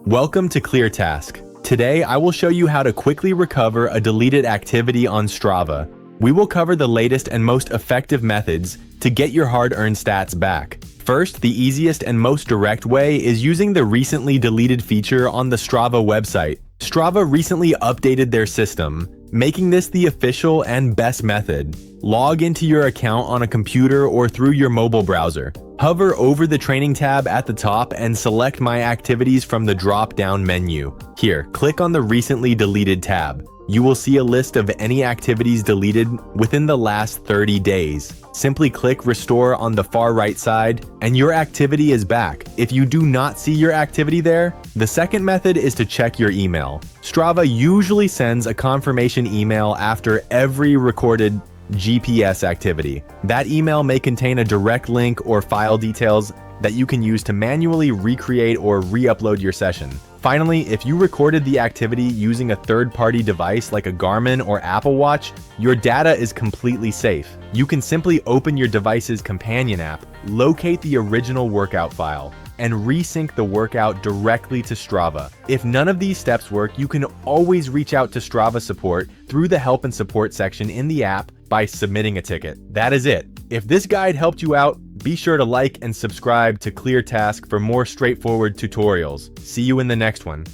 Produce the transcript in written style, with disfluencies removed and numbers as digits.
Welcome to ClearTask. Today, I will show you how to quickly recover a deleted activity on Strava. We will cover the latest and most effective methods to get your hard-earned stats back. First, the easiest and most direct way is using the recently deleted feature on the Strava website. Strava recently updated their system, making this the official and best method. Log into your account on a computer or through your mobile browser. Hover over the training tab at the top and select My Activities from the drop-down menu. Here, click on the Recently Deleted tab. You will see a list of any activities deleted within the last 30 days. Simply click Restore on the far right side, and your activity is back. If you do not see your activity there, the second method is to check your email. Strava usually sends a confirmation email after every recorded GPS activity. That email may contain a direct link or file details that you can use to manually recreate or re-upload your session. Finally, if you recorded the activity using a third-party device like a Garmin or Apple Watch, your data is completely safe. You can simply open your device's companion app, locate the original workout file, and resync the workout directly to Strava. If none of these steps work, you can always reach out to Strava support through the help and support section in the app by submitting a ticket. That is it. If this guide helped you out, be sure to like and subscribe to ClearTask for more straightforward tutorials. See you in the next one.